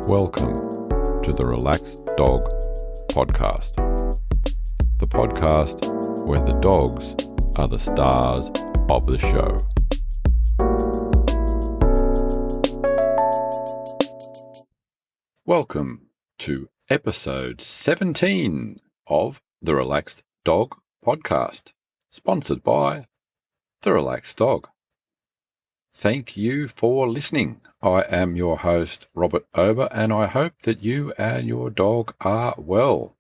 Welcome to the Relaxed Dog Podcast, the podcast where the dogs are the stars of the show. Welcome to episode 17 of the Relaxed Dog Podcast, sponsored by The Relaxed Dog. Thank you for listening. I am your host, Robert Ober, and I hope that you and your dog are well.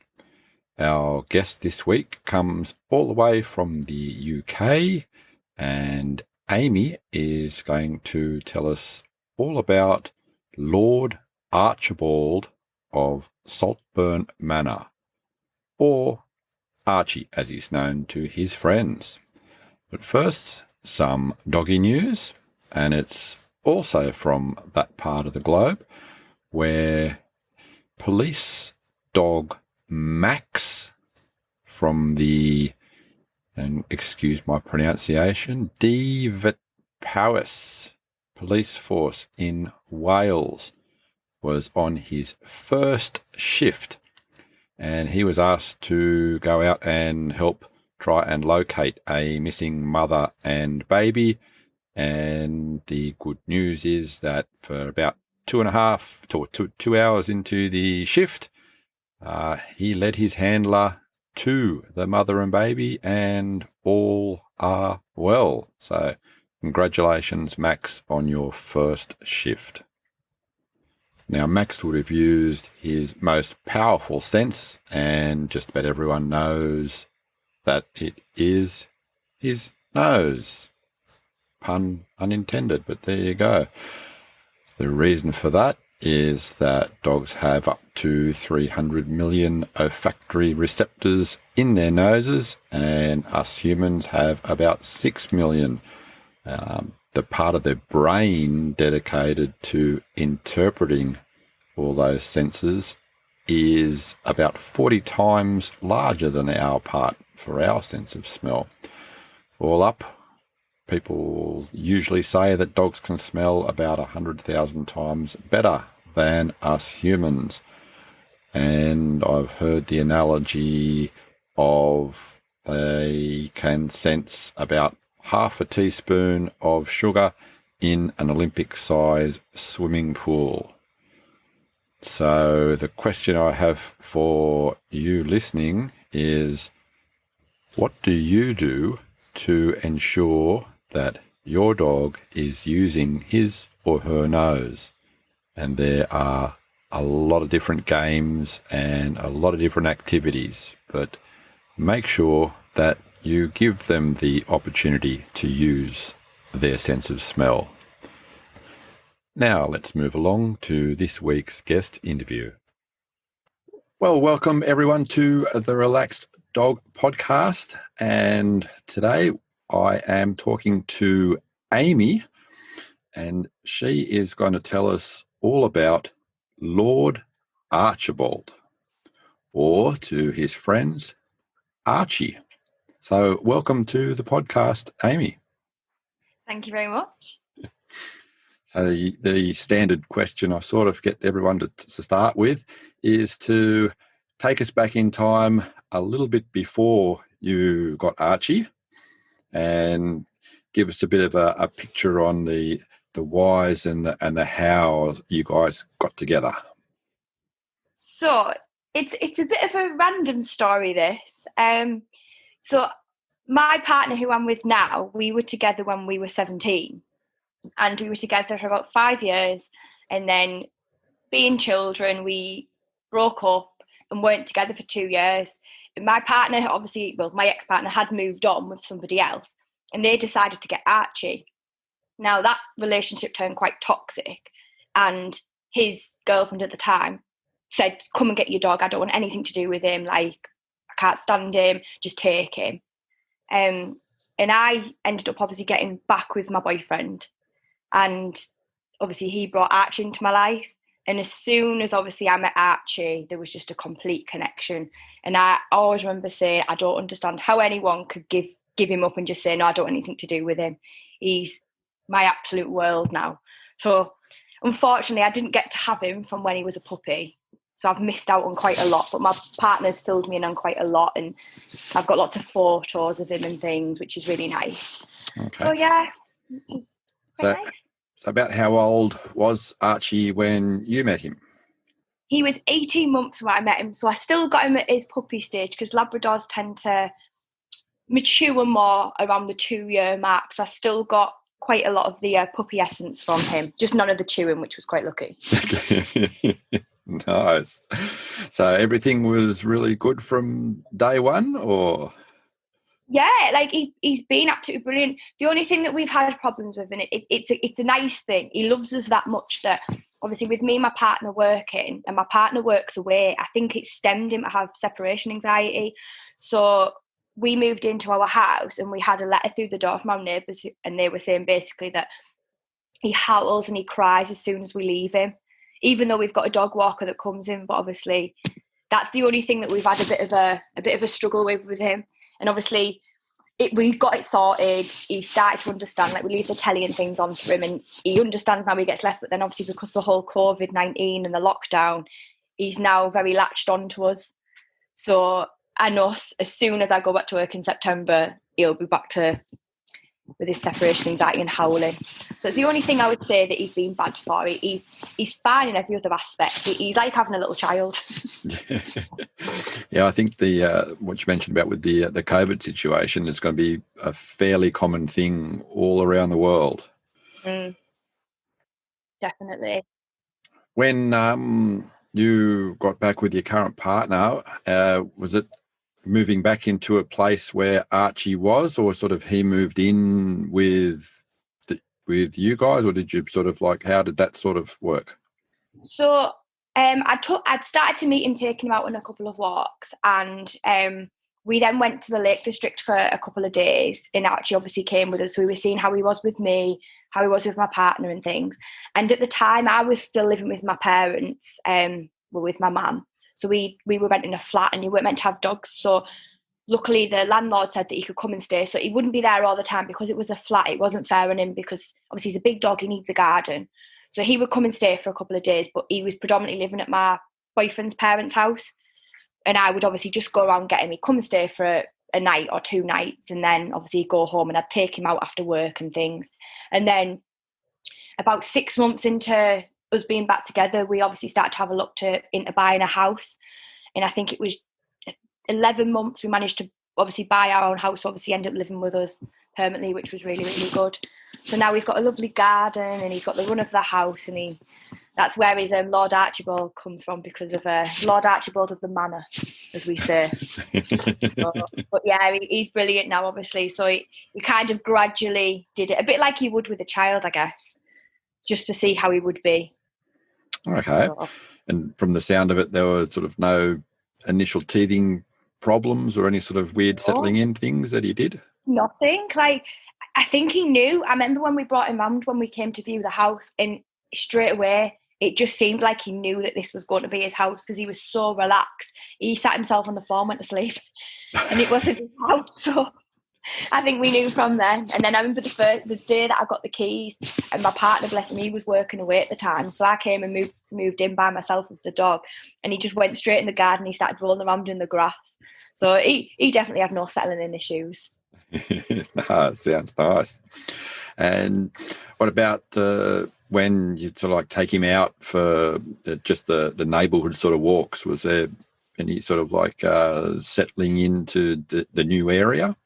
Our guest this week comes all the way from the UK, and Amy is going to tell us all about Lord Archibald of Saltburn Manor, or Archie as he's known to his friends. But first, some doggy news. And it's also from that part of the globe where police dog Max from the, and excuse my pronunciation, Powys police force in Wales was on his first shift, and he was asked to go out and help try and locate a missing mother and baby. And the good news is that for about 2 hours into the shift, he led his handler to the mother and baby, and all are well. So congratulations, Max, on your first shift. Now, Max would have used his most powerful sense, and just about everyone knows that it is his nose. Pun unintended, but there you go. The reason for that is that dogs have up to 300 million olfactory receptors in their noses, and us humans have about 6 million. The part of their brain dedicated to interpreting all those senses is about 40 times larger than our part for our sense of smell. All up, people usually say that dogs can smell about 100,000 times better than us humans. And I've heard the analogy of they can sense about half a teaspoon of sugar in an Olympic-size swimming pool. So the question I have for you listening is, what do you do to ensure that your dog is using his or her nose? And there are a lot of different games and a lot of different activities, but make sure that you give them the opportunity to use their sense of smell. Now let's move along to this week's guest interview. Well, welcome everyone to the Relaxed Dog Podcast, and today I am talking to Amy, and she is going to tell us all about Lord Archibald, or to his friends, Archie. So welcome to the podcast, Amy. Thank you very much. So the standard question I sort of get everyone to start with is to take us back in time a little bit before you got Archie, and give us a bit of a picture on the whys and the how you guys got together. So it's a bit of a random story, this. So my partner, who I'm with now, we were together when we were 17, and we were together for about 5 years, and then being children, we broke up and weren't together for 2 years. And my partner, my ex-partner had moved on with somebody else, and they decided to get Archie. Now, that relationship turned quite toxic, and his girlfriend at the time said, "Come and get your dog. I don't want anything to do with him. Like, I can't stand him. Just take him." And I ended up obviously getting back with my boyfriend, and obviously he brought Archie into my life. And as soon as obviously I met Archie, there was just a complete connection. And I always remember saying, I don't understand how anyone could give him up and just say, no, I don't want anything to do with him. He's my absolute world now. So unfortunately, I didn't get to have him from when he was a puppy. So I've missed out on quite a lot, but my partner's filled me in on quite a lot, and I've got lots of photos of him and things, which is really nice. Okay. So yeah, which is quite nice. So about how old was Archie when you met him? He was 18 months when I met him, so I still got him at his puppy stage, because Labradors tend to mature more around the 2-year mark. So I still got quite a lot of the puppy essence from him, just none of the chewing, which was quite lucky. Nice. So everything was really good from day one, or? Yeah, like he's been absolutely brilliant. The only thing that we've had problems with, and it's a nice thing, he loves us that much that obviously with me and my partner working, and my partner works away, I think it stemmed him to have separation anxiety. So we moved into our house and we had a letter through the door from our neighbours, and they were saying basically that he howls and he cries as soon as we leave him, even though we've got a dog walker that comes in. But obviously that's the only thing that we've had a bit of a struggle with him. And obviously we got it sorted. He started to understand, like we leave the telly and things on for him, and he understands now he gets left. But then obviously because of the whole COVID-19 and the lockdown, he's now very latched on to us. So I know as soon as I go back to work in September, he'll be back to with his separation anxiety and howling. That's the only thing I would say that he's been bad for. He's fine in every other aspect. He's like having a little child. Yeah, I think what you mentioned about with the COVID situation is going to be a fairly common thing all around the world. Definitely. When you got back with your current partner, was it moving back into a place where Archie was, or sort of he moved in with you guys, or did you sort of like, how did that sort of work? So I'd started to meet him, taking him out on a couple of walks, and we then went to the Lake District for a couple of days, and Archie obviously came with us. So we were seeing how he was with me, how he was with my partner and things. And at the time I was still living with my parents, with my mum. So we were renting a flat, and you weren't meant to have dogs. So luckily the landlord said that he could come and stay. So he wouldn't be there all the time because it was a flat. It wasn't fair on him because obviously he's a big dog, he needs a garden. So he would come and stay for a couple of days, but he was predominantly living at my boyfriend's parents' house. And I would obviously just go around, get him. He'd come and stay for a night or 2 nights, and then obviously he'd go home, and I'd take him out after work and things. And then about 6 months into us being back together, we obviously started to have a look into buying a house. And I think it was 11 months we managed to obviously buy our own house, obviously end up living with us permanently, which was really, really good. So now he's got a lovely garden, and he's got the run of the house, and that's where his Lord Archibald comes from, because of Lord Archibald of the manor, as we say. But yeah, he's brilliant now, obviously. So he kind of gradually did it, a bit like you would with a child, I guess, just to see how he would be. Okay. So, and from the sound of it, there were sort of no initial teething problems or any sort of weird settling in things that he did? Nothing. Like, I think he knew. I remember when we brought him round, when we came to view the house, and straight away it just seemed like he knew that this was going to be his house, because he was so relaxed. He sat himself on the floor and went to sleep, and it wasn't his house. So I think we knew from then. And then I remember the day that I got the keys, and my partner, bless him, he was working away at the time. So I came and moved in by myself with the dog, and he just went straight in the garden. He started rolling around in the grass. So he definitely had no settling in issues. No, sounds nice. And what about when you sort of like take him out for just the neighbourhood sort of walks? Was there any sort of like settling into the new area?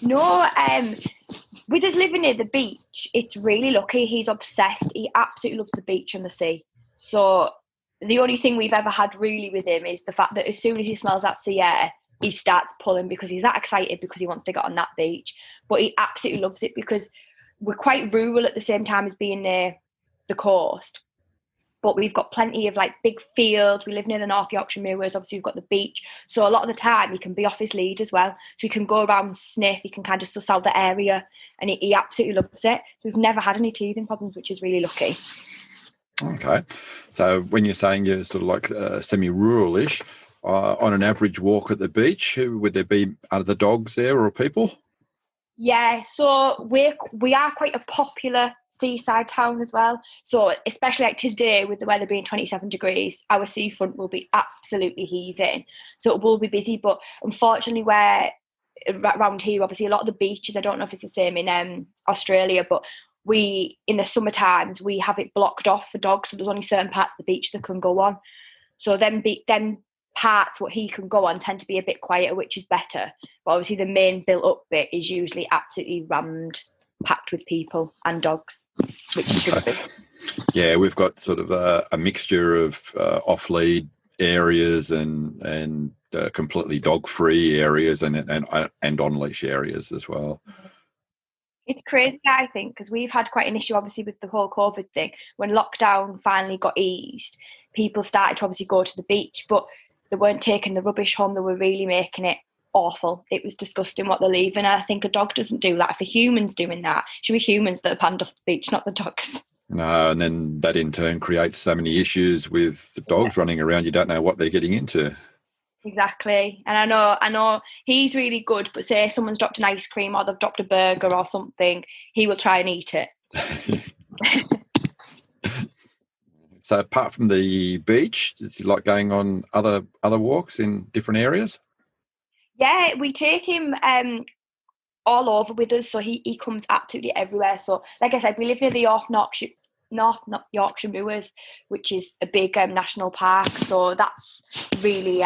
No, with us living near the beach, it's really lucky. He's obsessed. He absolutely loves the beach and the sea. So the only thing we've ever had really with him is the fact that as soon as he smells that sea air, he starts pulling, because he's that excited, because he wants to get on that beach. But he absolutely loves it, because we're quite rural at the same time as being near the coast. But we've got plenty of like big fields. We live near the North Yorkshire Moors. Obviously, we've got the beach. So a lot of the time, he can be off his lead as well. So he can go around and sniff. He can kind of suss out the area, and he absolutely loves it. We've never had any teething problems, which is really lucky. Okay. So when you're saying you're sort of like semi-rural-ish, on an average walk at the beach, would there be other dogs there or people? Yeah, so we are quite a popular seaside town as well. So especially like today with the weather being 27 degrees, our seafront will be absolutely heaving. So it will be busy, but unfortunately where around here, obviously a lot of the beaches, I don't know if it's the same in Australia, but we in the summer times we have it blocked off for dogs, so there's only certain parts of the beach that can go on. So then parts what he can go on tend to be a bit quieter, which is better. But obviously the main built up bit is usually absolutely rammed, packed with people and dogs, which it should be. Yeah, we've got sort of a mixture of off-lead areas and completely dog-free areas and on-leash areas as well. It's crazy, I think, because we've had quite an issue, obviously, with the whole COVID thing. When lockdown finally got eased, people started to obviously go to the beach, but they weren't taking the rubbish home. They were really making it awful. It was disgusting what they're leaving. And I think a dog doesn't do that. If a human's doing that, it should be humans that are banned off the beach, not the dogs. No, and then that in turn creates so many issues with the dogs running around. You don't know what they're getting into. Exactly. And I know he's really good, but say someone's dropped an ice cream or they've dropped a burger or something, he will try and eat it. So apart from the beach, does he like going on other walks in different areas? Yeah, we take him all over with us, so he comes absolutely everywhere. So like I said, we live near the North Yorkshire Moors, which is a big national park. So that's really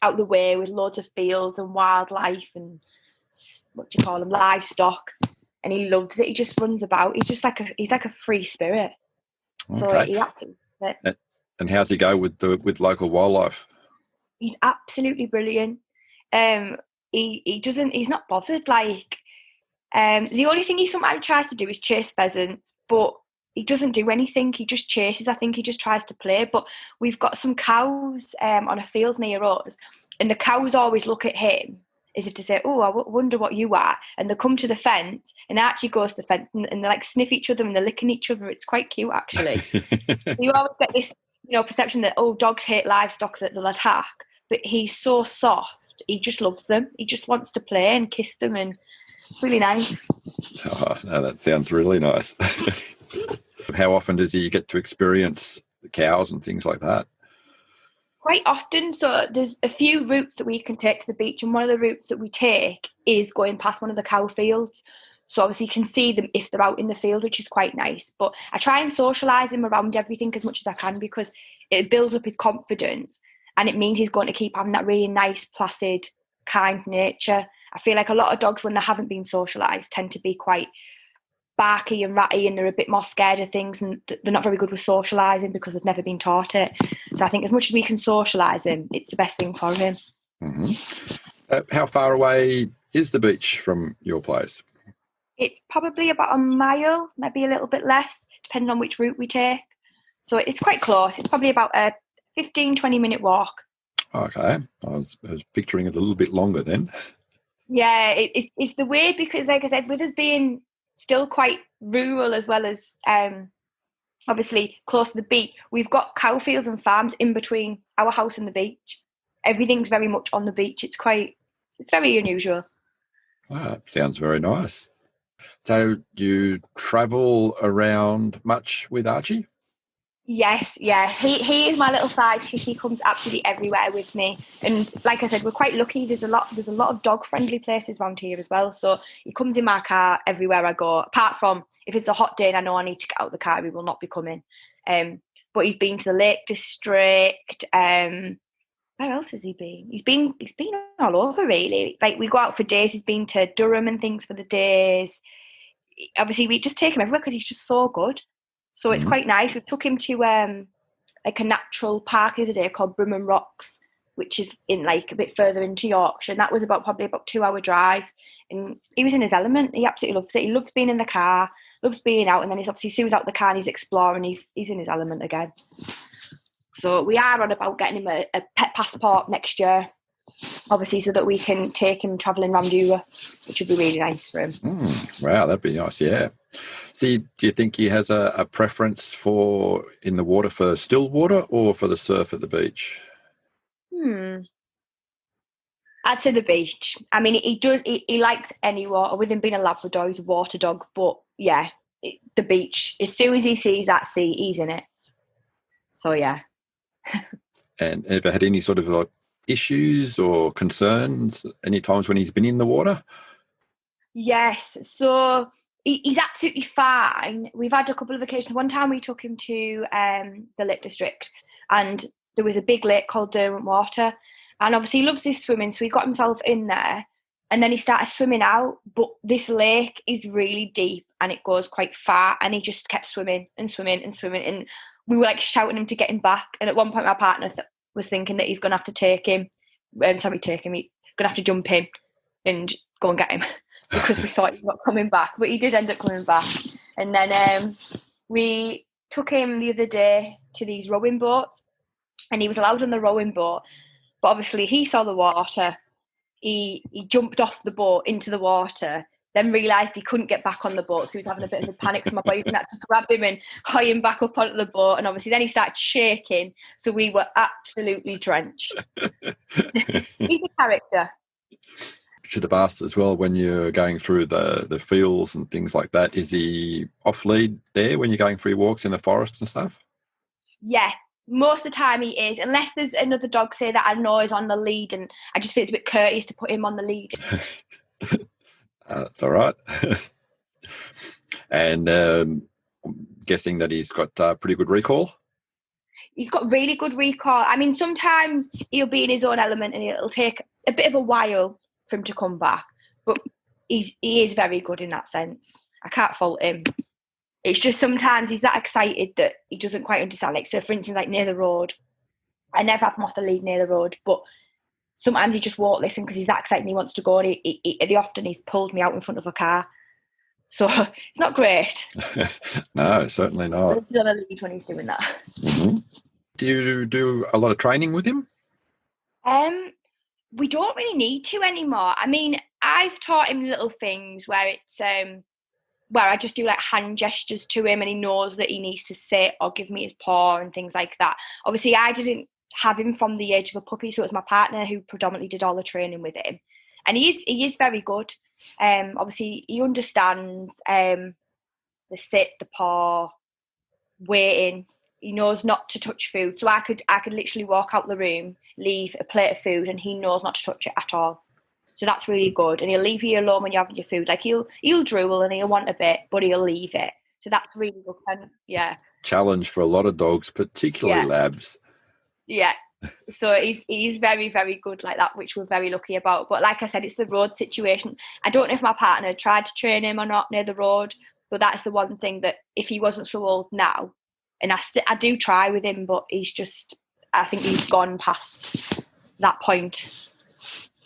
out the way with loads of fields and wildlife and what do you call them, livestock. And he loves it. He just runs about. He's like a free spirit. So Okay. he absolutely loves it. And how's he go with local wildlife? He's absolutely brilliant. He's not bothered. Like the only thing he sometimes tries to do is chase pheasants, but he doesn't do anything. He just chases. I think he just tries to play. But we've got some cows on a field near us, and the cows always look at him as if to say, "Oh, wonder what you are." And they come to the fence, and Archie goes to the fence, and they like sniff each other and they're licking each other. It's quite cute, actually. You always get this, perception that dogs hate livestock that they'll attack, but he's so soft. He just loves them. He just wants to play and kiss them, and it's really nice. Oh, no, that sounds really nice. How often does he get to experience the cows and things like that? Quite often. So there's a few routes that we can take to the beach, and one of the routes that we take is going past one of the cow fields. So obviously you can see them if they're out in the field, which is quite nice. But I try and socialise him around everything as much as I can, because it builds up his confidence, and it means he's going to keep having that really nice, placid, kind nature. I feel like a lot of dogs, when they haven't been socialised, tend to be quite barky and ratty, and they're a bit more scared of things, and they're not very good with socialising because they've never been taught it. So I think as much as we can socialise him, it's the best thing for him. Mm-hmm. How far away is the beach from your place? It's probably about a mile, maybe a little bit less, depending on which route we take. So it's quite close. It's probably about a 15-20 minute walk. Okay. I was picturing it a little bit longer then. Yeah, it's the way, because like I said, with us being still quite rural as well as obviously close to the beach, we've got cow fields and farms in between our house and the beach. Everything's very much on the beach. It's very unusual. Wow, sounds very nice. So do you travel around much with Archie? Yes, yeah. He is my little sidekick. He comes absolutely everywhere with me. And like I said, we're quite lucky. There's a lot of dog friendly places around here as well. So he comes in my car everywhere I go. Apart from if it's a hot day and I know I need to get out of the car, he will not be coming. But he's been to the Lake District. Where else has he been? He's been all over really. Like we go out for days. He's been to Durham and things for the days. Obviously, we just take him everywhere because he's just so good. So it's quite nice. We took him to like a natural park the other day called Brimham Rocks, which is in like a bit further into Yorkshire. And that was probably about 2-hour drive. And he was in his element. He absolutely loves it. He loves being in the car, loves being out. And then he's obviously, as soon as he's out the car and he's exploring, he's in his element again. So we are on about getting him a pet passport next year, obviously, so that we can take him travelling around Europe, which would be really nice for him. Wow, that'd be nice, yeah. See, do you think he has a preference for in the water for still water or for the surf at the beach? I'd say the beach. I mean, he likes any water. With him being a labrador, he's a water dog. But yeah, the beach. As soon as he sees that sea, he's in it. So yeah. And ever had any sort of like issues or concerns any times when he's been in the water? Yes. So he's absolutely fine. We've had a couple of occasions. One time we took him to the Lake District, and there was a big lake called Derwent Water. And obviously he loves this swimming, so he got himself in there. And then he started swimming out. But this lake is really deep and it goes quite far. And he just kept swimming and swimming and swimming. And we were like shouting him to get him back. And at one point, my partner was thinking that he's going to have to take him. He's going to have to jump in and go and get him because we thought he was not coming back. But he did end up coming back. And then we took him the other day to these rowing boats. And he was allowed on the rowing boat. But obviously he saw the water. He jumped off the boat into the water, then realised he couldn't get back on the boat. So he was having a bit of a panic. So my boyfriend had to grab him and hie him back up onto the boat. And obviously then he started shaking. So we were absolutely drenched. He's a character. Should have asked as well, when you're going through the fields and things like that, is he off lead there when you're going for your walks in the forest and stuff? Yeah. Most of the time he is, unless there's another dog, say, that I know is on the lead, and I just feel it's a bit courteous to put him on the lead. That's all right. And guessing that he's got pretty good recall? He's got really good recall. I mean, sometimes he'll be in his own element and it'll take a bit of a while for him to come back, but he is very good in that sense. I can't fault him. It's just sometimes he's that excited that he doesn't quite understand. Like, so for instance, like near the road, I never have him off the lead near the road, but sometimes he just won't listen because he's that excited and he wants to go. And often he's pulled me out in front of a car. So it's not great. No, certainly not. He's on a lead when he's doing that. Mm-hmm. Do you do a lot of training with him? We don't really need to anymore. I mean, I've taught him little things where it's where I just do like hand gestures to him and he knows that he needs to sit or give me his paw and things like that. Obviously, I didn't have him from the age of a puppy, so it was my partner who predominantly did all the training with him. And he is very good. Obviously, he understands the sit, the paw, waiting. He knows not to touch food. So I could literally walk out the room, leave a plate of food, and he knows not to touch it at all. So that's really good. And he'll leave you alone when you're having your food. Like he'll drool and he'll want a bit, but he'll leave it. So that's really good. And, yeah. Challenge for a lot of dogs, particularly labs. Yeah. So he's very, very good like that, which we're very lucky about. But like I said, it's the road situation. I don't know if my partner tried to train him or not near the road, but that's the one thing that if he wasn't so old now, and I do try with him, but I think he's gone past that point.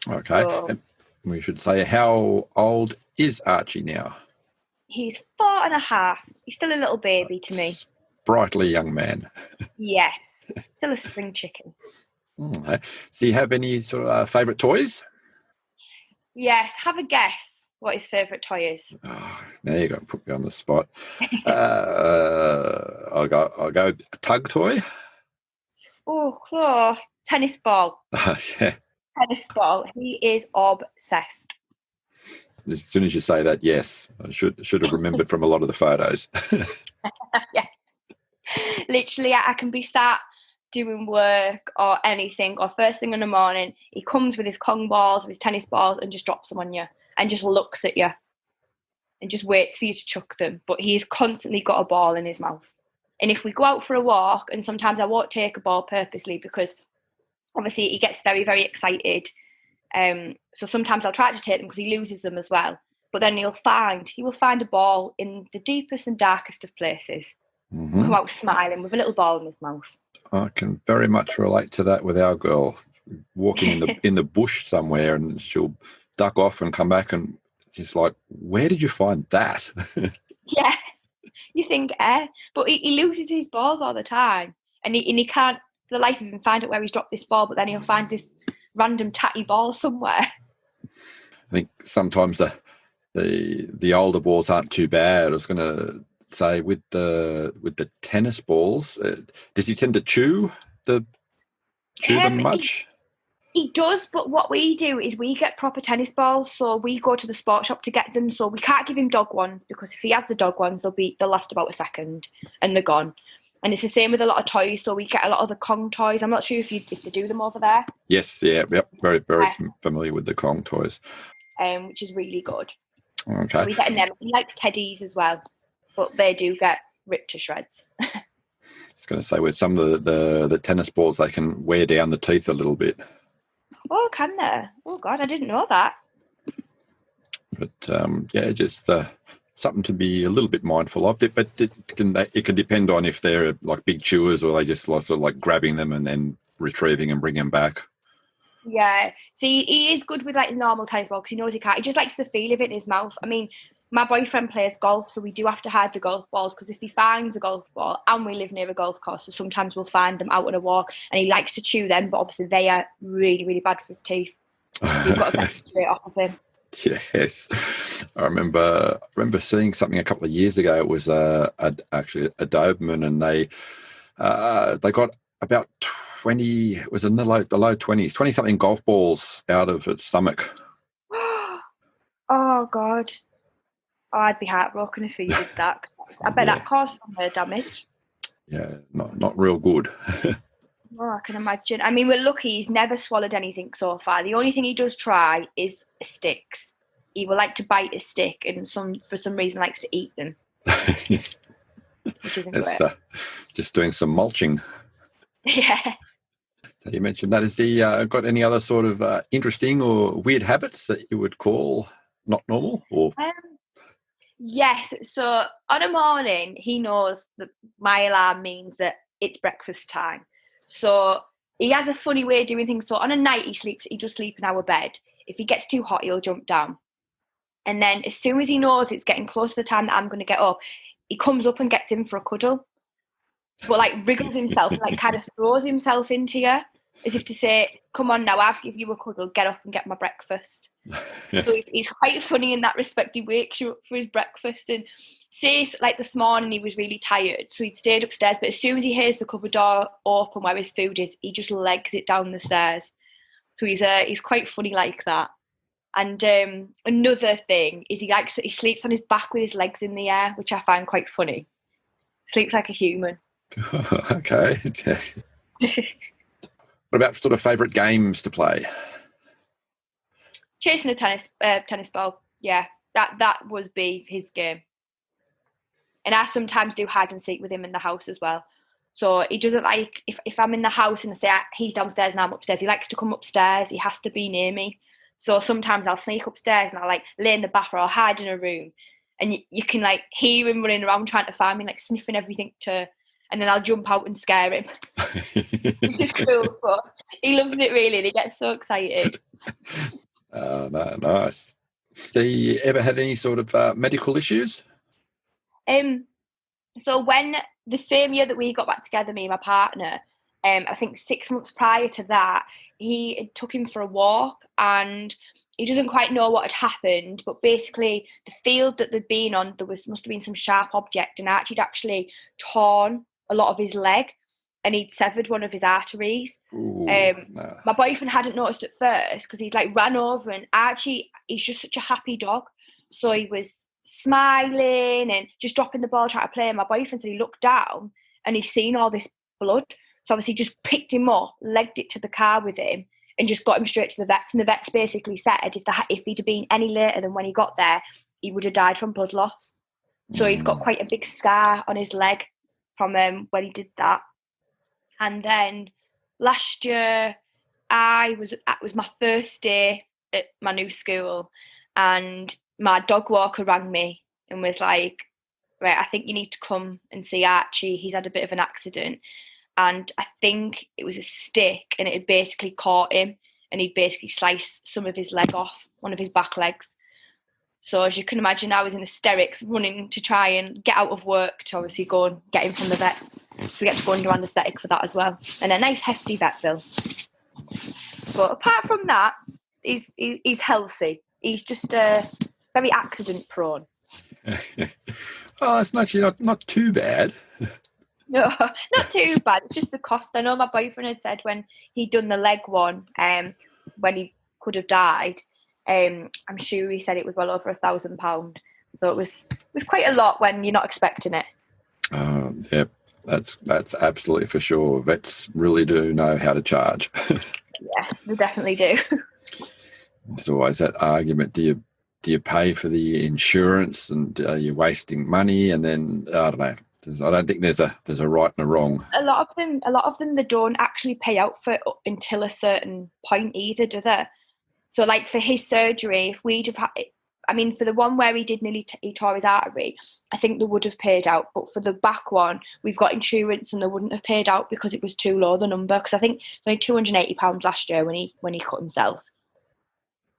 Okay. So, and we should say, how old is Archie now? He's 4.5. He's still a little baby to me. Sprightly young man. Yes. Still a spring chicken. Okay. Do you have any sort of favourite toys? Yes. Have a guess what his favourite toy is. Oh, now you're going to put me on the spot. I'll go a tug toy. Oh, close. Tennis ball. Yeah. Tennis ball. He is obsessed. As soon as you say that, yes, I should have remembered from a lot of the photos. Yeah. Literally, I can be sat doing work or anything, or first thing in the morning, he comes with his Kong balls, with his tennis balls, and just drops them on you and just looks at you and just waits for you to chuck them. But he's constantly got a ball in his mouth. And if we go out for a walk, and sometimes I won't take a ball purposely because obviously he gets very, very excited. So sometimes I'll try to take them because he loses them as well. But then he will find a ball in the deepest and darkest of places. Mm-hmm. Come out smiling with a little ball in his mouth. I can very much relate to that with our girl. Walking in the bush somewhere, and she'll duck off and come back, and she's like, "Where did you find that?" Yeah, you think, but he loses his balls all the time, and he can't for the life of him find out where he's dropped this ball. But then he'll find this random tatty ball somewhere. I think sometimes the older balls aren't too bad. I was going to say with the tennis balls, does he tend to chew them much? He does, but what we do is we get proper tennis balls, so we go to the sports shop to get them. So we can't give him dog ones because if he has the dog ones, they'll last about a second and they're gone. And it's the same with a lot of toys. So we get a lot of the Kong toys. I'm not sure if they do them over there. Yes, yeah, yep, very, very familiar with the Kong toys. Which is really good. Okay. So we get them. He likes teddies as well, but they do get ripped to shreds. I was going to say, with some of the tennis balls, they can wear down the teeth a little bit. Oh, can they? Oh, God, I didn't know that. But, yeah, just something to be a little bit mindful of. But it can depend on if they're like big chewers or they just sort of like grabbing them and then retrieving and bringing them back. Yeah. See, he is good with like normal tennis ball because he knows he can't. He just likes the feel of it in his mouth. I mean, my boyfriend plays golf, so we do have to hide the golf balls because if he finds a golf ball, and we live near a golf course, so sometimes we'll find them out on a walk, and he likes to chew them, but obviously they are really, really bad for his teeth. You've got to get straight off of him. Yes, I remember seeing something a couple of years ago. It was actually a Doberman, and they got about 20. It was in the low 20s, 20-something golf balls out of its stomach. Oh God. Oh, I'd be heartbroken if he did that. I bet that caused some damage. Yeah, not real good. Oh, I can imagine. I mean, we're lucky he's never swallowed anything so far. The only thing he does try is sticks. He will like to bite a stick and for some reason likes to eat them. Which isn't great. Just doing some mulching. Yeah. So you mentioned that. Has he got any other sort of interesting or weird habits that you would call not normal? Or yes. So on a morning, he knows that my alarm means that it's breakfast time. So he has a funny way of doing things. So on a night, he does sleep in our bed. If he gets too hot, he'll jump down. And then as soon as he knows it's getting close to the time that I'm going to get up, he comes up and gets in for a cuddle. But like wriggles himself and like kind of throws himself into you as if to say, come on now, I've given you a cuddle, get up and get my breakfast. So he's quite funny in that respect. He wakes you up for his breakfast and says like this morning he was really tired. So he'd stayed upstairs, but as soon as he hears the cupboard door open where his food is, he just legs it down the stairs. So he's quite funny like that. And another thing is he sleeps on his back with his legs in the air, which I find quite funny. Sleeps like a human. Okay. What about sort of favourite games to play? Chasing a tennis ball. Yeah, that would be his game. And I sometimes do hide and seek with him in the house as well. So he doesn't like, if I'm in the house and I say he's downstairs and I'm upstairs, he likes to come upstairs. He has to be near me. So sometimes I'll sneak upstairs and I'll like lay in the bath or I'll hide in a room. And you can like hear him running around trying to find me, like sniffing everything and then I'll jump out and scare him. Which is cool, but he loves it really and he gets so excited. No, nice. So you ever had any sort of medical issues? So when the same year that we got back together, me and my partner, I think 6 months prior to that, he took him for a walk and he doesn't quite know what had happened, but basically the field that they'd been on, must have been some sharp object and Archie'd actually torn a lot of his leg and he'd severed one of his arteries. Ooh, no. My boyfriend hadn't noticed at first because he'd like ran over and Archie, he's just such a happy dog. So he was smiling and just dropping the ball, trying to play. And my boyfriend said he looked down and he'd seen all this blood. So obviously he just picked him up, legged it to the car with him and just got him straight to the vets. And the vets basically said if he'd have been any later than when he got there, he would have died from blood loss. So he's got quite a big scar on his leg from when he did that. And then last year, it was my first day at my new school and my dog walker rang me and was like, right, I think you need to come and see Archie. He's had a bit of an accident. And I think it was a stick and it had basically caught him and he'd basically sliced some of his leg off, one of his back legs. So as you can imagine, I was in hysterics running to try and get out of work to obviously go and get him from the vets. So we get to go under anaesthetic for that as well. And a nice hefty vet bill. But apart from that, he's healthy. He's just very accident prone. Oh, that's actually not too bad. No, not too bad. It's just the cost. I know my boyfriend had said when he'd done the leg one, when he could have died, I'm sure he said it was well over £1,000. So it was quite a lot when you're not expecting it. Yeah, that's absolutely for sure. Vets really do know how to charge. Yeah, they definitely do. There's always that argument: do you pay for the insurance, and are you wasting money? And then I don't know. I don't think there's a right and a wrong. A lot of them, they don't actually pay out for it until a certain point either, do they? So, like for his surgery, if we'd have had, I mean, for the one where he did nearly he tore his artery, I think they would have paid out. But for the back one, we've got insurance, and they wouldn't have paid out because it was too low, the number. Because I think only £280 last year when he cut himself.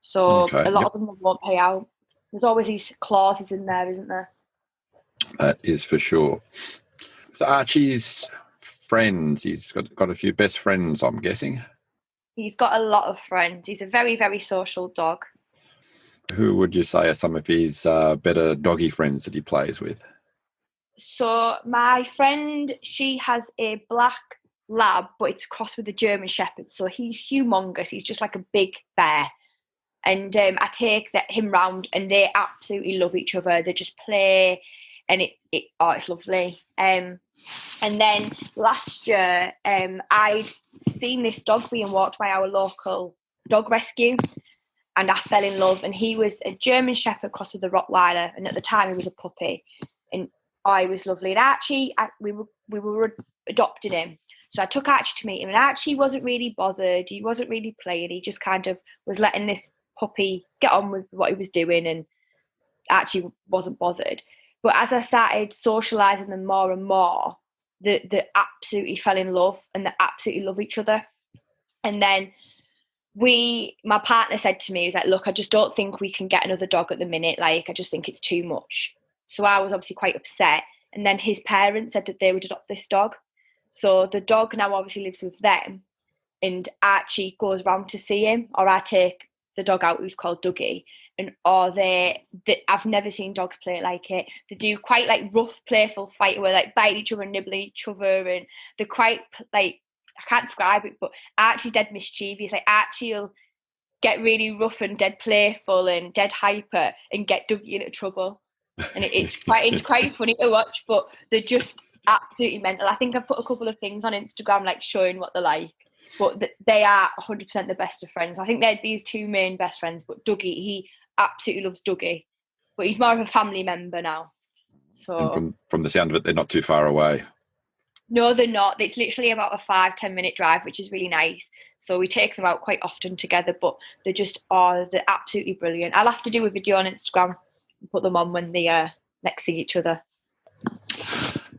So Okay, a lot of them won't pay out. There's always these clauses in there, isn't there? That is for sure. So Archie's friends, he's got a few best friends, I'm guessing. He's got a lot of friends. He's a very, very social dog. Who would you say are some of his better doggy friends that he plays with? So my friend, she has a black lab, but it's crossed with a German Shepherd. So he's humongous. He's just like a big bear. And I take him round, and they absolutely love each other. They just play, and it's lovely. And then last year, I'd seen this dog being walked by our local dog rescue, and I fell in love. And he was a German Shepherd crossed with a Rottweiler, and at the time he was a puppy, and he was lovely. And Archie, we were adopting him, so I took Archie to meet him, and Archie wasn't really bothered. He wasn't really playing. He just kind of was letting this puppy get on with what he was doing, and Archie wasn't bothered. But as I started socialising them more and more, they absolutely fell in love, and they absolutely love each other. And then my partner said to me, he was like, look, I just don't think we can get another dog at the minute. Like, I just think it's too much. So I was obviously quite upset. And then his parents said that they would adopt this dog. So the dog now obviously lives with them, and Archie goes round to see him, or I take the dog out who's called Dougie, and I've never seen dogs play like it. They do quite like rough, playful fight where like bite each other and nibble each other, and they're quite like, I can't describe it, but Archie's dead mischievous. Like Archie will get really rough and dead playful and dead hyper and get Dougie into trouble, and it's quite funny to watch. But they're just absolutely mental. I think I've put a couple of things on Instagram like showing what they're like. But they are 100% the best of friends. I think they're these two main best friends. But Dougie, he absolutely loves Dougie. But he's more of a family member now. So And from the sound of it, they're not too far away. No, they're not. It's literally about a 5-10 minute drive, which is really nice. So we take them out quite often together. But they're absolutely brilliant. I'll have to do a video on Instagram and put them on when they next see each other.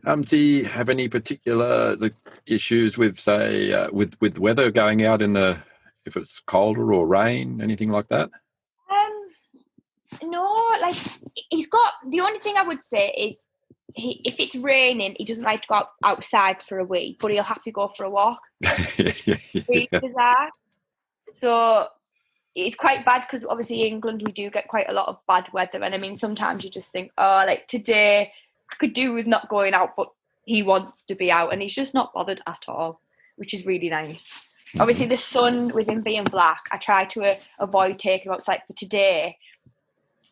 Do you have any particular issues with, say, with weather going out if it's colder or rain, anything like that? No, like the only thing I would say is if it's raining, he doesn't like to go outside for a wee, but he'll have to go for a walk. Really bizarre. So it's quite bad because obviously in England we do get quite a lot of bad weather, and I mean sometimes you just think, oh, like today I could do with not going out, but he wants to be out, and he's just not bothered at all, which is really nice. Mm-hmm. Obviously the sun, with him being black, I try to avoid taking him out. So like for today,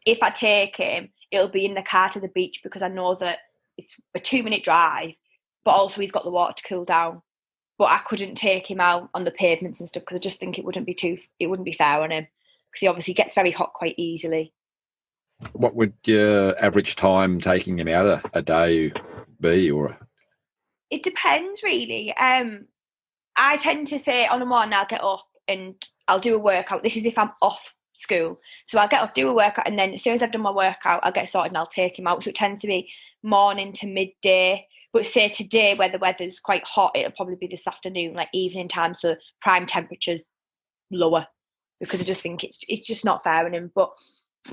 if I take him, it'll be in the car to the beach, because I know that it's a 2-minute drive, but also he's got the water to cool down. But I couldn't take him out on the pavements and stuff because I just think it wouldn't be fair on him, because he obviously gets very hot quite easily. What would your average time taking him out a day be? Or it depends really. I tend to say on a morning I'll get up and I'll do a workout. This is if I'm off school. So I'll get up, do a workout, and then as soon as I've done my workout, I'll get started and I'll take him out. So it tends to be morning to midday. But say today where the weather's quite hot, it'll probably be this afternoon, like evening time, so prime temperature's lower, because I just think it's just not fair on him. But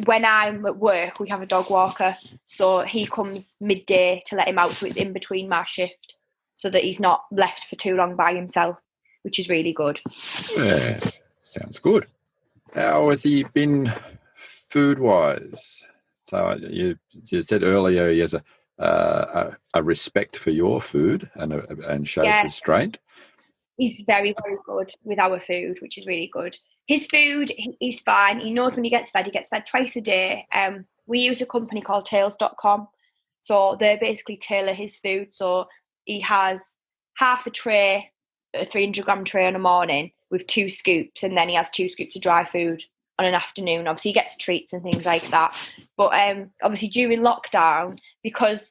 when I'm at work, we have a dog walker, so he comes midday to let him out, so it's in between my shift, so that he's not left for too long by himself, which is really good. Yes, sounds good. How has he been food-wise? So you said earlier he has a a respect for your food and shows Yeah, restraint. he's very, very good with our food, which is really good. His food, he's fine. He knows when he gets fed twice a day. We use a company called tails.com. So they basically tailor his food. So he has half a tray, a 300-gram tray on a morning with 2 scoops, and then he has 2 scoops of dry food on an afternoon. Obviously, he gets treats and things like that. But obviously, during lockdown, because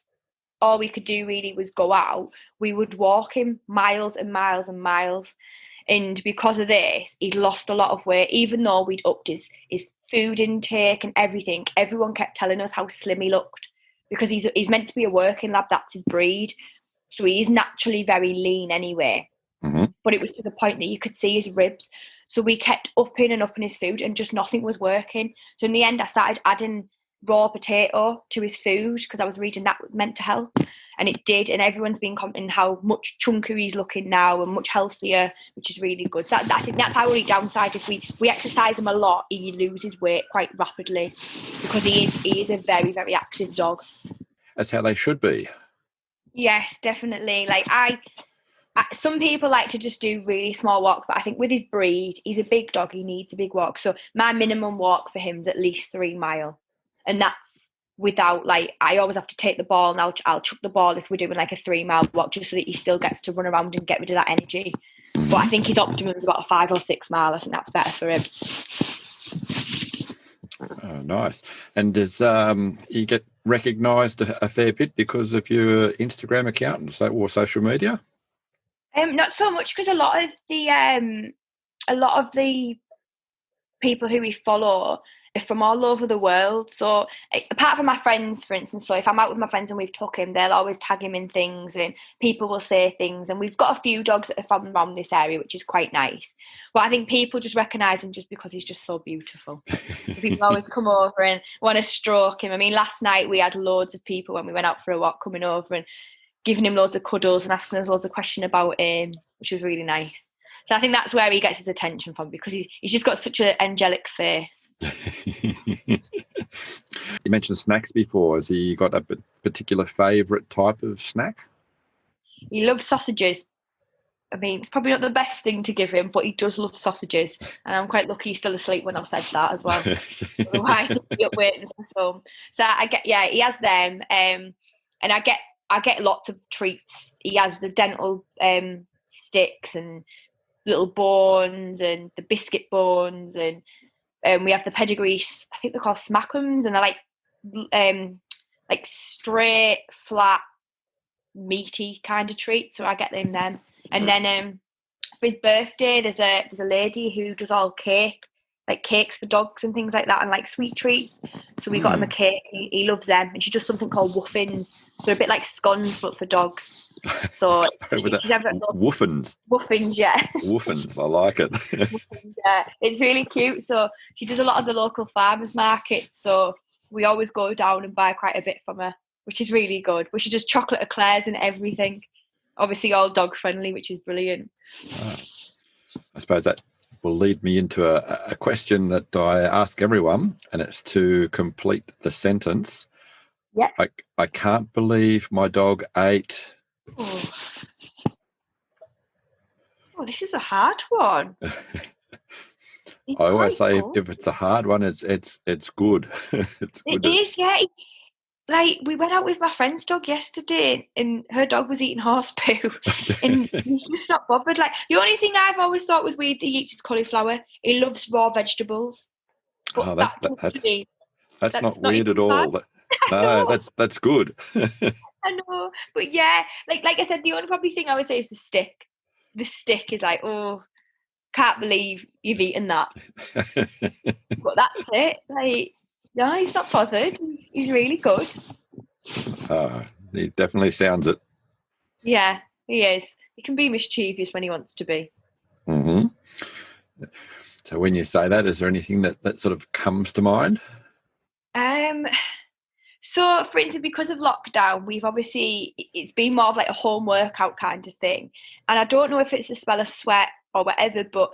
all we could do really was go out, we would walk him miles and miles and miles. And because of this, he'd lost a lot of weight, even though we'd upped his food intake and everything. Everyone kept telling us how slim he looked because he's meant to be a working lab. That's his breed. So he's naturally very lean anyway. Mm-hmm. But it was to the point that you could see his ribs. So we kept upping and upping his food and just nothing was working. So in the end, I started adding raw potato to his food because I was reading that meant to help. And it did. And everyone's been commenting how much chunkier he's looking now and much healthier, which is really good. So I think that's our only downside. If we exercise him a lot, he loses weight quite rapidly because he is a very, very active dog. That's how they should be. Yes, definitely. Like some people like to just do really small walks, but I think with his breed, he's a big dog. He needs a big walk. So my minimum walk for him is at least 3 miles, and that's without I always have to take the ball, and I'll chuck the ball if we're doing like a 3-mile walk, just so that he still gets to run around and get rid of that energy. But I think his optimum is about a 5 or 6 mile. I think that's better for him. Oh, nice. And does you get recognised a fair bit because of your Instagram account or social media? Not so much, because a lot of the people who we follow are from all over the world. So apart from my friends, for instance, so if I'm out with my friends and we've took him, they'll always tag him in things and people will say things. And we've got a few dogs that are from around this area, which is quite nice. But I think people just recognise him just because he's just so beautiful. So people always come over and want to stroke him. I mean, last night we had loads of people when we went out for a walk coming over and giving him loads of cuddles and asking us loads of questions about him, which was really nice. So I think that's where he gets his attention from, because he's just got such an angelic face. You mentioned snacks before. Has he got a particular favourite type of snack? He loves sausages. I mean, it's probably not the best thing to give him, but he does love sausages. And I'm quite lucky he's still asleep when I've said that as well. Otherwise, he'd be up waiting for some. So he has them. And I get lots of treats. He has the dental sticks and little bones and the biscuit bones, and we have the pedigree. I think they're called smackums, and they're like straight, flat, meaty kind of treats. So I get them then. And then for his birthday, there's a lady who does all cakes for dogs and things like that, and like sweet treats. So we got him a cake. He loves them, and she does something called wuffins. They're a bit like scones but for dogs. So Wuffins. Wuffins, yeah. Wuffins, I like it. Wuffins, yeah, it's really cute. So she does a lot of the local farmers markets. So we always go down and buy quite a bit from her, which is really good. But she does chocolate eclairs and everything. Obviously, all dog friendly, which is brilliant. I suppose that will lead me into a question that I ask everyone, and it's to complete the sentence. Yeah. I can't believe my dog ate. Oh, this is a hard one. I always say if it's a hard one, it's good. It's good. It is, yeah. Like, we went out with my friend's dog yesterday and her dog was eating horse poo and he's just not bothered. Like, the only thing I've always thought was weird, he eats his cauliflower. He loves raw vegetables. But that's not weird at all. No, that's good. I know. But yeah, like I said, the only probably thing I would say is the stick. The stick is like, oh, can't believe you've eaten that. But that's it. Like, no, he's not bothered. He's really good. He definitely sounds it. Yeah, he is. He can be mischievous when he wants to be. Mm-hmm. So when you say that, is there anything that sort of comes to mind? So, for instance, because of lockdown, it's been more of like a home workout kind of thing. And I don't know if it's the smell of sweat or whatever, but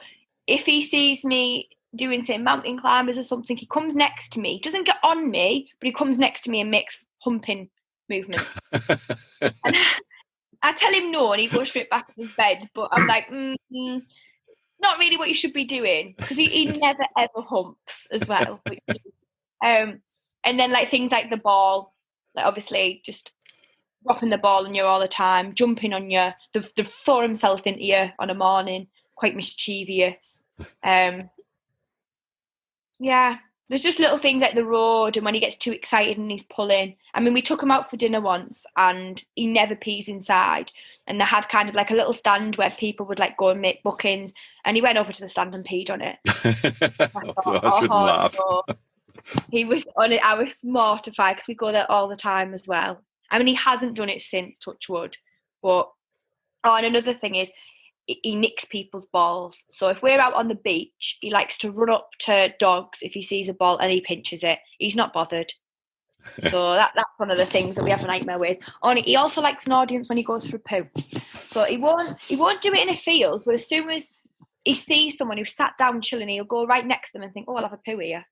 if he sees me doing, say, mountain climbers or something, he comes next to me. He doesn't get on me, but he comes next to me and makes humping movements. And I tell him no, and he goes straight back to his bed. But I'm like, not really what you should be doing, because he never ever humps as well. And then like things like the ball, like obviously just dropping the ball on you all the time, jumping on you, they throw himself into you on a morning, quite mischievous. Yeah, there's just little things like the road, and when he gets too excited and he's pulling. I mean, we took him out for dinner once, and he never pees inside. And they had kind of like a little stand where people would like go and make bookings, and he went over to the stand and peed on it. I shouldn't laugh. No. He was on it. I was mortified because we go there all the time as well. I mean, he hasn't done it since, touch wood. But and another thing is, he nicks people's balls. So if we're out on the beach, he likes to run up to dogs if he sees a ball and he pinches it. He's not bothered. So that's one of the things that we have a nightmare with. He also likes an audience when he goes for a poo. So he won't do it in a field, but as soon as he sees someone who's sat down chilling, he'll go right next to them and think, "Oh, I'll have a poo here."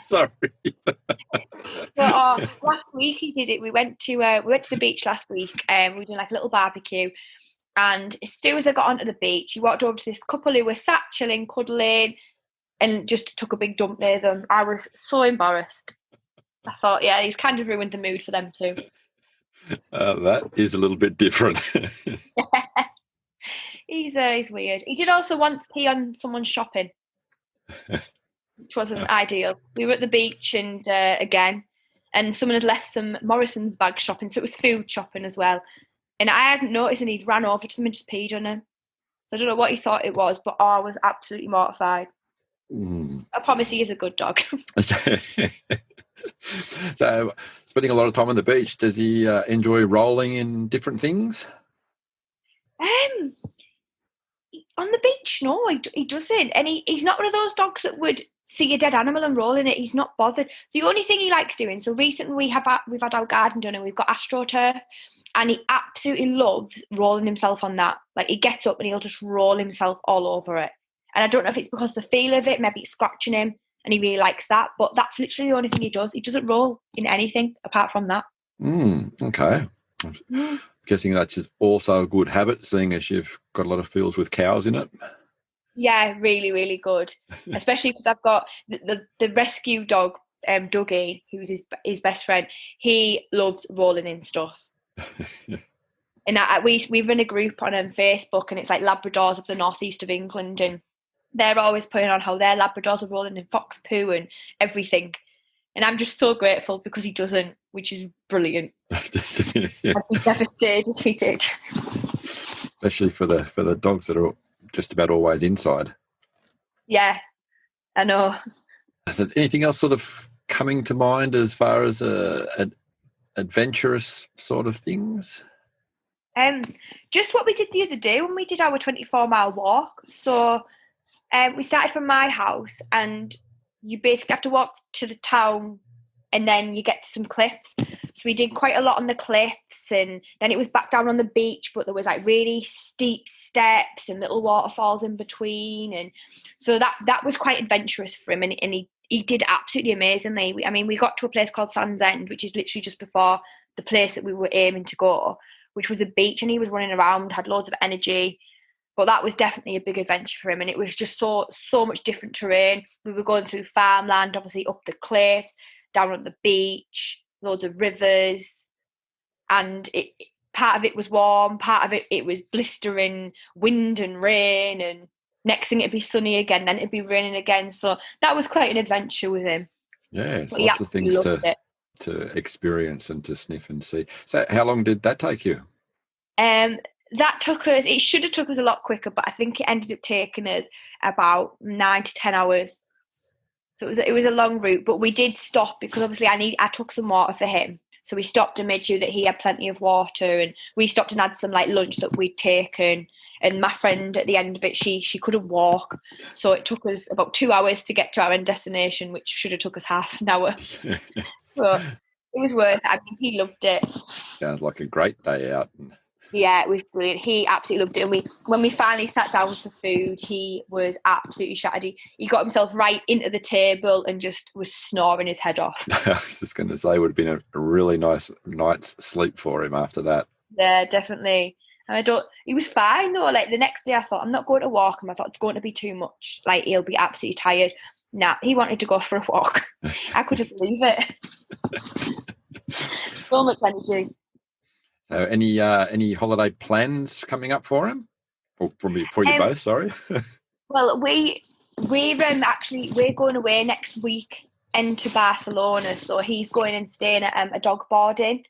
Sorry. So last week he did it. We went to the beach last week, and we were doing like a little barbecue. And as soon as I got onto the beach, he walked over to this couple who were sat chilling, cuddling, and just took a big dump near them. I was so embarrassed. I thought, yeah, he's kind of ruined the mood for them too. That is a little bit different. He's weird. He did also once pee on someone's shopping, which wasn't ideal. We were at the beach and someone had left some Morrison's bag shopping, so it was food shopping as well. And I hadn't noticed, and he'd ran over to them and just peed on him. So I don't know what he thought it was, but I was absolutely mortified. I promise he is a good dog. So, spending a lot of time on the beach, does he enjoy rolling in different things? On the beach, no, he doesn't. And he's not one of those dogs that would see a dead animal and roll in it. He's not bothered. The only thing he likes doing, so recently we've had our garden done and we've got AstroTurf, and he absolutely loves rolling himself on that. Like, he gets up and he'll just roll himself all over it. And I don't know if it's because the feel of it, maybe it's scratching him and he really likes that, but that's literally the only thing he does. He doesn't roll in anything apart from that. Okay. I'm guessing that's just also a good habit, seeing as you've got a lot of fields with cows in it. Yeah, really, really good. Especially because I've got the rescue dog, Dougie, who's his best friend. He loves rolling in stuff. And we run a group on Facebook, and it's like Labradors of the northeast of England, and they're always putting on how their Labradors are rolling in fox poo and everything. And I'm just so grateful because he doesn't, which is brilliant. I'd be devastated if he did. Especially for the dogs that are just about always inside. Yeah, I know. Is there anything else sort of coming to mind as far as adventurous sort of things? Just what we did the other day when we did our 24-mile walk. So we started from my house, and you basically have to walk to the town and then you get to some cliffs. So we did quite a lot on the cliffs, and then it was back down on the beach, but there was like really steep steps and little waterfalls in between. And so that was quite adventurous for him, and he did absolutely amazingly. We got to a place called Sands End, which is literally just before the place that we were aiming to go, which was a beach, and he was running around, had loads of energy. But that was definitely a big adventure for him, and it was just so much different terrain. We were going through farmland, obviously up the cliffs, down on the beach, loads of rivers, and part of it was warm, part of it was blistering wind and rain, and next thing it'd be sunny again, then it'd be raining again. So that was quite an adventure with him. Yeah, lots of things to experience and to sniff and see. So how long did that take you? That took us, it should have took us a lot quicker, but I think it ended up taking us about 9 to 10 hours. So it was a long route, but we did stop because obviously I took some water for him. So we stopped and made sure that he had plenty of water, and we stopped and had some like lunch that we'd taken. And my friend at the end of it, she couldn't walk. So it took us about 2 hours to get to our end destination, which should have took us half an hour. So it was worth it. I mean, he loved it. Sounds like a great day out. Yeah, it was brilliant. He absolutely loved it. And when we finally sat down for food, he was absolutely shattered. He got himself right into the table and just was snoring his head off. I was just going to say, it would have been a really nice night's sleep for him after that. Yeah, definitely. And he was fine though. Like the next day I thought, I'm not going to walk him. I thought it's going to be too much. Like he'll be absolutely tired. Nah, he wanted to go for a walk. I couldn't believe it. So much energy. So any holiday plans coming up for him? Or for you both, sorry. Well, we're going away next week into Barcelona. So he's going and staying at a dog boarding.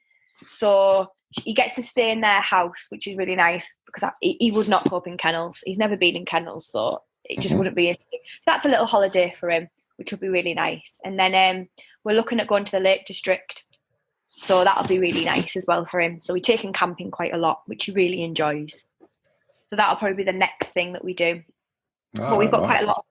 So he gets to stay in their house, which is really nice because he would not cope in kennels. He's never been in kennels, so it just wouldn't be. So that's a little holiday for him, which will be really nice. And then we're looking at going to the Lake District. So that'll be really nice as well for him. So we take him camping quite a lot, which he really enjoys. So that'll probably be the next thing that we do. Oh, but we've got nice. quite a lot.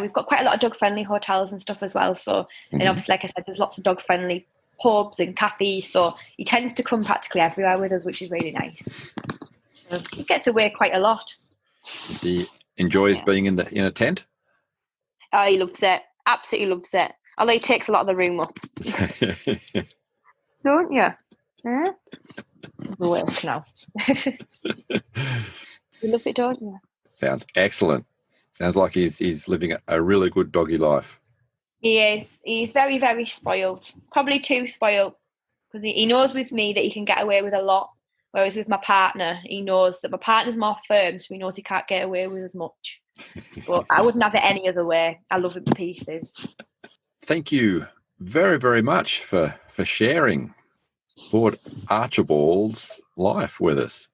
We've got quite a lot of dog-friendly hotels and stuff as well. So, and obviously, like I said, there's lots of dog-friendly pubs and cafes. So he tends to come practically everywhere with us, which is really nice. So he gets away quite a lot. He enjoys being in a tent? Oh, he loves it. Absolutely loves it. Although he takes a lot of the room up. Don't you? Yeah. Work now. You love it, don't you? Sounds excellent. Sounds like he's living a really good doggy life. He is. He's very, very spoiled. Probably too spoiled. Because he knows with me that he can get away with a lot. Whereas with my partner, he knows that my partner's more firm, so he knows he can't get away with as much. But I wouldn't have it any other way. I love him to pieces. Thank you very, very much for sharing Lord Archibald's life with us.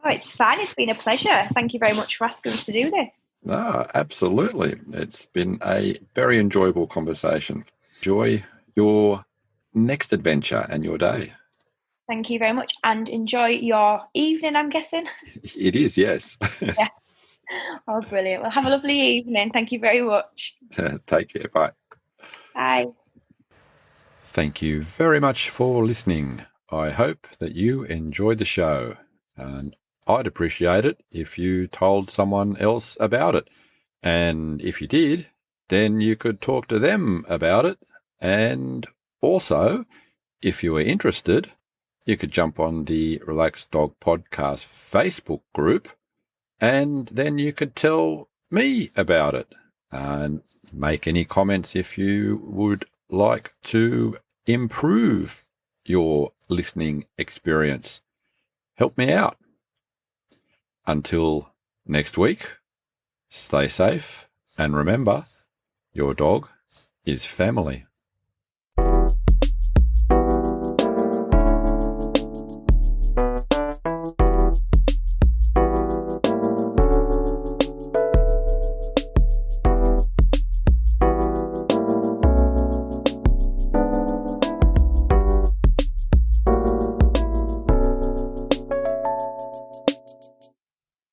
Oh, it's fine. It's been a pleasure. Thank you very much for asking us to do this. No, absolutely. It's been a very enjoyable conversation. Enjoy your next adventure and your day. Thank you very much, and enjoy your evening, I'm guessing. It is, yes. Yeah. Oh, brilliant. Well, have a lovely evening. Thank you very much. Take care. Bye. Bye. Thank you very much for listening. I hope that you enjoyed the show, and I'd appreciate it if you told someone else about it. And if you did, then you could talk to them about it. And also, if you were interested, you could jump on the Relaxed Dog Podcast Facebook group, and then you could tell me about it and make any comments if you would like to improve your listening experience. Help me out. Until next week, stay safe, and remember, your dog is family.